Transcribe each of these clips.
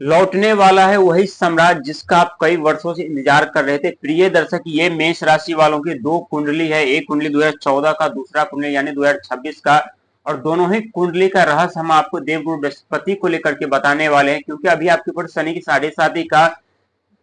लौटने वाला है वही सम्राट जिसका आप कई वर्षों से इंतजार कर रहे थे। प्रिय दर्शक, ये मेष राशि वालों की दो कुंडली है, एक कुंडली 2014 का, दूसरा कुंडली यानी 2026 का। और दोनों ही कुंडली का रहस्य हम आपको देवगुरु बृहस्पति को लेकर के बताने वाले हैं, क्योंकि अभी आपके ऊपर शनि की 7.5 का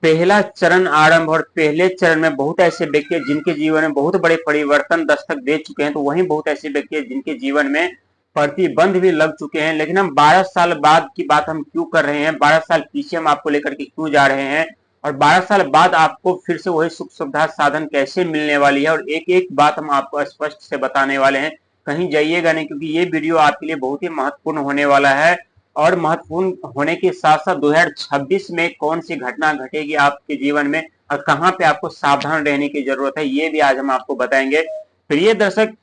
पहला चरण आरंभ, और पहले चरण में बहुत ऐसे व्यक्ति हैं जिनके जीवन में बहुत बड़े परिवर्तन दस्तक दे चुके हैं, तो वहीं बहुत ऐसे व्यक्ति हैं जिनके जीवन में प्रतिबंध भी लग चुके हैं। लेकिन हम 12 साल बाद की बात हम क्यों कर रहे हैं, 12 साल पीछे हम आपको लेकर के क्यों जा रहे हैं, और 12 साल बाद आपको फिर से वही सुख सुविधा साधन कैसे मिलने वाली है, और एक एक बात हम आपको स्पष्ट से बताने वाले हैं। कहीं जाइएगा नहीं, क्योंकि ये वीडियो आपके लिए बहुत ही महत्वपूर्ण होने वाला है। और महत्वपूर्ण होने के साथ साथ 2026 में कौन सी घटना घटेगी आपके जीवन में और कहां पे आपको सावधान रहने की जरूरत है, ये भी आज हम आपको बताएंगे। प्रिय दर्शक,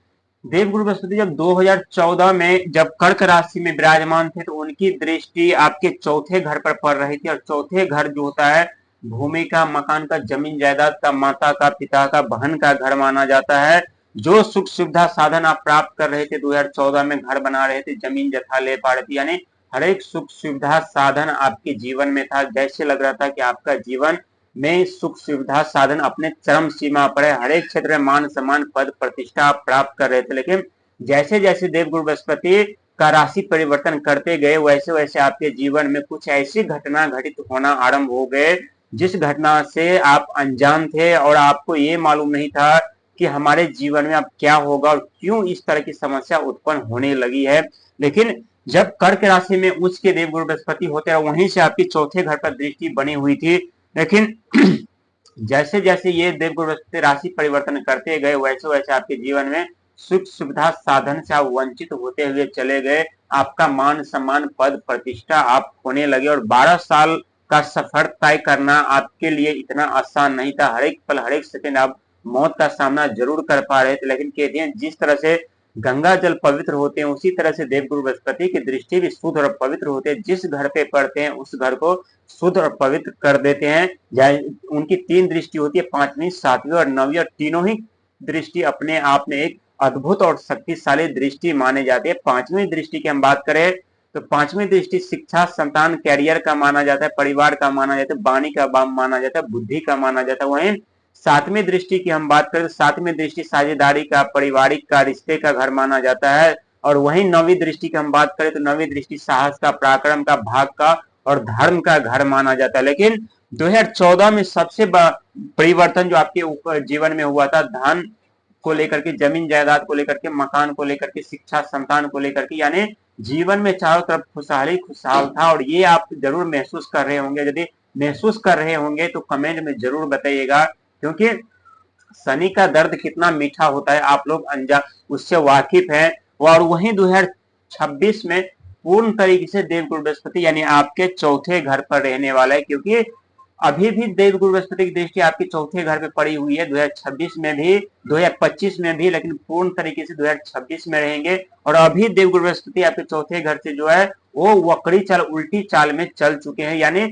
देवगुरु बृहस्पति जब 2014 में जब कर्क राशि में विराजमान थे, तो उनकी दृष्टि आपके चौथे घर पर पड़ रही थी। और चौथे घर जो होता है भूमि का, मकान का, जमीन जायदाद का, माता का, पिता का, बहन का घर माना जाता है। जो सुख सुविधा साधन आप प्राप्त कर रहे थे 2014 में, घर बना रहे थे, जमीन जथा ले पा रहे थे, यानी हर एक सुख सुविधा साधन आपके जीवन में था। जैसे लग रहा था कि आपका जीवन में सुख सुविधा साधन अपने चरम सीमा पर है, हर एक क्षेत्र में मान सम्मान पद प्रतिष्ठा आप प्राप्त कर रहे थे। लेकिन जैसे जैसे देवगुरु बृहस्पति का राशि परिवर्तन करते गए, वैसे वैसे आपके जीवन में कुछ ऐसी घटना घटित होना आरंभ हो गए जिस घटना से आप अनजान थे, और आपको ये मालूम नहीं था कि हमारे जीवन में अब क्या होगा और क्यों इस तरह की समस्या उत्पन्न होने लगी है। लेकिन जब कर्क राशि में उच्च के देवगुरु बृहस्पति होते हैं, वहीं से आपकी चौथे घर पर दृष्टि बनी हुई थी। लेकिन जैसे जैसे ये देवगुरु बृहस्पति राशि परिवर्तन करते गए, वैसे वैसे आपके जीवन में सुख सुविधा साधन से आप वंचित होते हुए चले गए। आपका मान सम्मान पद प्रतिष्ठा आप खोने लगे, और 12 साल का सफर तय करना आपके लिए इतना आसान नहीं था। हर एक पल हर एक सेकंड आप मौत का सामना जरूर कर पा रहे थे। लेकिन कहते हैं जिस तरह से गंगा जल पवित्र होते हैं, उसी तरह से देवगुरु बृहस्पति की दृष्टि भी शुद्ध और पवित्र होते हैं। जिस घर पे पड़ते हैं उस घर को शुद्ध और पवित्र कर देते हैं। उनकी 3 दृष्टि होती है, 5वीं, 7वीं और 9वीं, और तीनों ही दृष्टि अपने आप में एक अद्भुत और शक्तिशाली दृष्टि माने जाते हैं। 5वीं दृष्टि की हम बात करें तो 5वीं दृष्टि शिक्षा, संतान, कैरियर का माना जाता है, परिवार का माना जाता है, वाणी का माना जाता है, बुद्धि का माना जाता है। वहीं 7वीं दृष्टि की हम बात करें तो 7वीं दृष्टि साझेदारी का, पारिवारिक का, रिश्ते का घर माना जाता है। और वहीं 9वीं दृष्टि की हम बात करें तो 9वीं दृष्टि साहस का, पराक्रम का, भाग का और धर्म का घर माना जाता है। लेकिन 2014 में सबसे परिवर्तन जो आपके ऊपर जीवन में हुआ था, धन को लेकर के, जमीन जायदाद को लेकर के, मकान को लेकर के, शिक्षा, संतान को लेकर के, यानी जीवन में चारों तरफ खुशहाली खुशहाल था। और ये आप जरूर महसूस कर रहे होंगे। यदि महसूस कर रहे होंगे तो कमेंट में जरूर बताइएगा, क्योंकि शनि का दर्द कितना मीठा होता है आप लोग अनजान उससे वाकिफ हैं। और वहीं 2026 में पूर्ण तरीके से देवगुरु बृहस्पति यानी आपके चौथे घर पर रहने वाला है, क्योंकि अभी भी देवगुरु बृहस्पति की दृष्टि आपके चौथे घर पे पड़ी हुई है 2026 में भी, 2025 में भी, लेकिन पूर्ण तरीके से 2026 में रहेंगे। और अभी देवगुरु बृहस्पति आपके चौथे घर से जो है वो वक्री चाल, उल्टी चाल में चल चुके हैं। यानी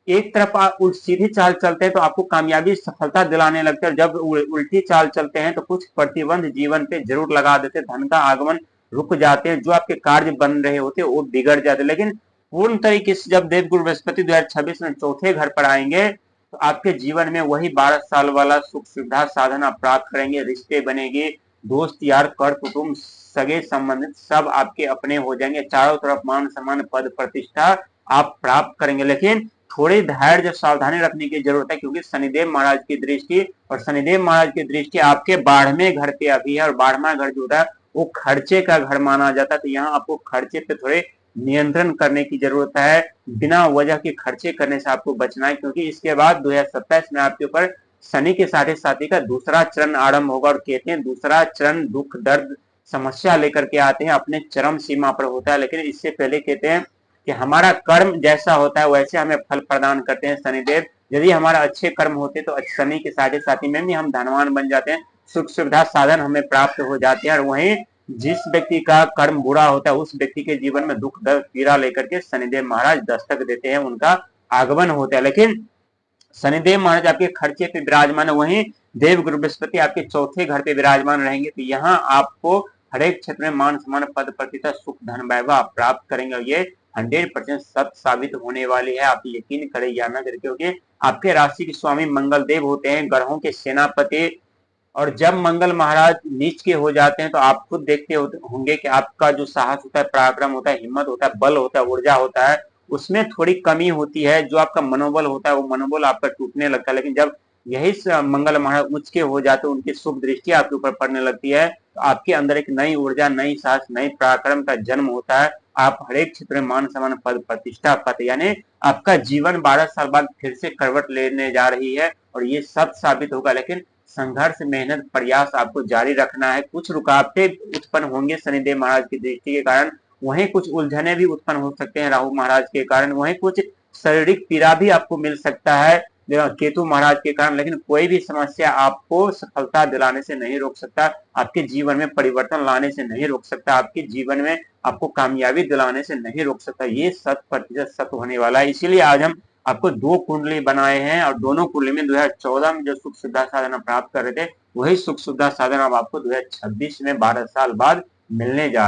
एक तरफ आप सीधी चाल चलते हैं तो आपको कामयाबी सफलता दिलाने लगते हैं, जब उल्टी चाल चलते हैं तो कुछ प्रतिबंध जीवन पे जरूर लगा देते हैं, धन का आगमन रुक जाते हैं, जो आपके कार्य बन रहे होते हैं वो बिगड़ जाते हैं। लेकिन पूर्ण तरीके से जब देवगुरु बृहस्पति 2026 में चौथे घर पर आएंगे तो आपके जीवन में वही 12 साल वाला सुख सुविधा साधन आप प्राप्त करेंगे, रिश्ते बनेंगे, दोस्त यार, कर कुटुंब, सगे संबंधित सब आपके अपने हो जाएंगे, चारों तरफ मान सम्मान पद प्रतिष्ठा आप प्राप्त करेंगे। लेकिन थोड़ी धैर्य सावधानी रखने की जरूरत है, क्योंकि शनिदेव महाराज की दृष्टि, और शनिदेव महाराज की दृष्टि आपके 12वें घर पे अभी है, और 12वां घर जो होता है वो खर्चे का घर माना जाता है। तो यहाँ आपको खर्चे पे थोड़े नियंत्रण करने की जरूरत है, बिना वजह के खर्चे करने से आपको बचना है, क्योंकि इसके बाद 2027 में आपके ऊपर शनि के 7.5 का दूसरा चरण आरंभ होगा। और कहते हैं दूसरा चरण दुख दर्द समस्या लेकर के आते हैं, अपने चरम सीमा पर होता है। लेकिन इससे पहले कहते हैं कि हमारा कर्म जैसा होता है वैसे हमें फल प्रदान करते हैं शनिदेव। यदि हमारा अच्छे कर्म होते तो शनि के 7.5 में भी हम धनवान बन जाते हैं, सुख सुविधा साधन हमें प्राप्त हो जाते हैं। और वहीं जिस व्यक्ति का कर्म बुरा होता है उस व्यक्ति के जीवन में दुख दर्द पीड़ा लेकर के शनिदेव महाराज दस्तक देते हैं, उनका आगमन होता है। लेकिन शनिदेव महाराज आपके खर्चे पे विराजमान है, वहीं देव गुरु बृहस्पति आपके चौथे घर पे विराजमान रहेंगे। तो यहाँ आपको हर एक क्षेत्र में मान सम्मान पद प्रतिष्ठा सुख धन वैभव आप प्राप्त करेंगे। ये 100% सत्य साबित होने वाली है। आप यकीन करें या ना करें, क्योंकि आपके राशि के स्वामी मंगल देव होते हैं, ग्रहों के सेनापति। और जब मंगल महाराज नीच के हो जाते हैं तो आप खुद देखते होंगे कि आपका जो साहस होता है, पराक्रम होता है, हिम्मत होता है, बल होता है, ऊर्जा होता है, उसमें थोड़ी कमी होती है। जो आपका मनोबल होता है वो मनोबल आपका टूटने लगता है। लेकिन जब यही मंगल महाराज उच्च के हो जाते हैं, उनकी शुभ दृष्टि आपके ऊपर पड़ने लगती है, तो आपके अंदर एक नई ऊर्जा, नई साहस, नई पराक्रम का जन्म होता है। आप हर एक क्षेत्र में मान सम्मान, पद प्रतिष्ठा पाते, यानी आपका जीवन 12 साल बाद फिर से करवट लेने जा रही है और ये सत्य साबित होगा। लेकिन संघर्ष, मेहनत, प्रयास आपको जारी रखना है। कुछ रुकावटें उत्पन्न होंगे शनिदेव महाराज की दृष्टि के कारण, वहीं कुछ उलझने भी उत्पन्न हो सकते हैं राहु महाराज के कारण, वहीं कुछ शारीरिक पीड़ा भी आपको मिल सकता है केतु महाराज के कारण। लेकिन कोई भी समस्या आपको सफलता दिलाने से नहीं रोक सकता, आपके जीवन में परिवर्तन लाने से नहीं रोक सकता, आपके जीवन में आपको कामयाबी दिलाने से नहीं रोक सकता। ये 100% सत्य होने वाला है। इसीलिए आज हम आपको 2 कुंडली बनाए हैं और दोनों कुंडली में 2014 में जो सुख सुविधा साधना प्राप्त कर रहे थे, वही सुख सुविधा साधना अब आपको 2026 में 12 साल बाद मिलने जा रहा है।